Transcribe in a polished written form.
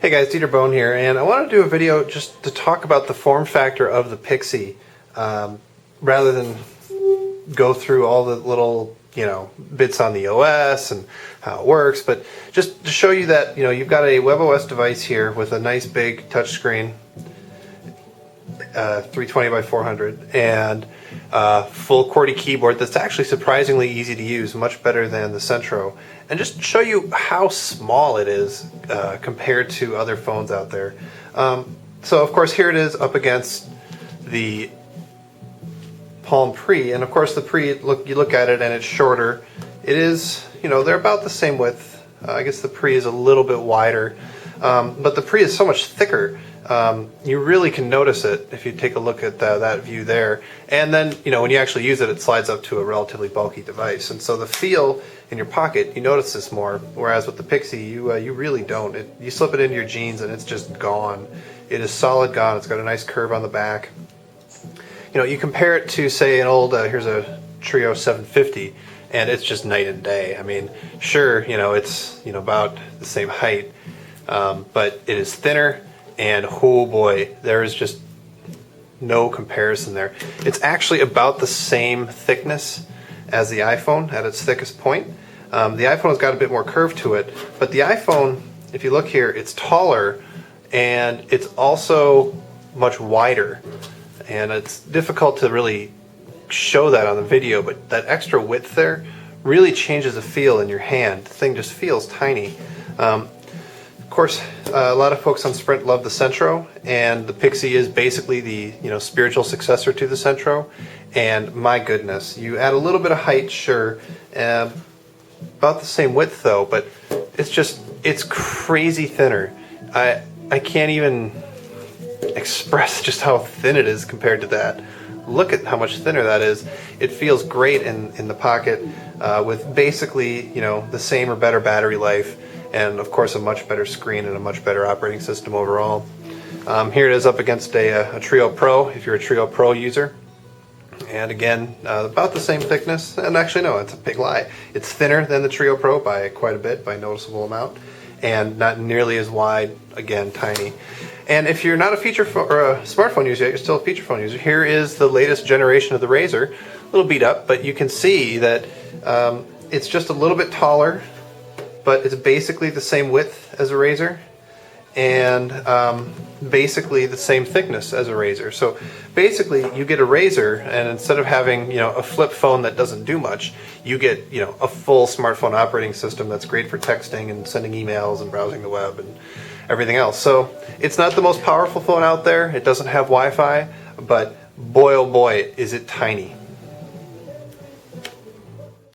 Hey guys, Dieter Bone here, and I want to do a video just to talk about the form factor of the Pixi, rather than go through all the little, bits on the OS and how it works, but just to show you that, you've got a WebOS device here with a nice big touchscreen, 320 by 400, and full QWERTY keyboard that's actually surprisingly easy to use, much better than the Centro, and just show you how small it is compared to other phones out there. So of course here it is up against the Palm Pre, and of course the Pre, you look at it and it's shorter. It is, they're about the same width. I guess the Pre is a little bit wider, but the Pre is so much thicker. You really can notice it if you take a look at that view there. And then, when you actually use it, it slides up to a relatively bulky device. And so the feel in your pocket, you notice this more. Whereas with the Pixi, you really don't. You slip it into your jeans and it's just gone. It is solid gone. It's got a nice curve on the back. You compare it to, say, an old, here's a Treo 750, and it's just night and day. I mean, sure, it's, about the same height, but it is thinner. And oh boy, there is just no comparison there. It's actually about the same thickness as the iPhone at its thickest point. The iPhone has got a bit more curve to it, but the iPhone, if you look here, it's taller and it's also much wider. And it's difficult to really show that on the video, but that extra width there really changes the feel in your hand. The thing just feels tiny. Of course, a lot of folks on Sprint love the Centro, and the Pixi is basically the spiritual successor to the Centro. And my goodness, you add a little bit of height, sure, about the same width though, but it's crazy thinner. I can't even express just how thin it is compared to that. Look at how much thinner that is. It feels great in the pocket, with basically the same or better battery life. And of course a much better screen and a much better operating system overall. Here it is up against a Treo Pro, if you're a Treo Pro user. And again, about the same thickness, and actually no, it's a big lie. It's thinner than the Treo Pro by quite a bit, by a noticeable amount, and not nearly as wide, again, tiny. And if you're not a feature or a smartphone user yet, you're still a feature phone user, here is the latest generation of the RAZR, a little beat up, but you can see that it's just a little bit taller, but it's basically the same width as a RAZR, and basically the same thickness as a RAZR. So basically you get a RAZR, and instead of having a flip phone that doesn't do much, you get a full smartphone operating system that's great for texting and sending emails and browsing the web and everything else. So it's not the most powerful phone out there. It doesn't have Wi-Fi, but boy oh boy is it tiny.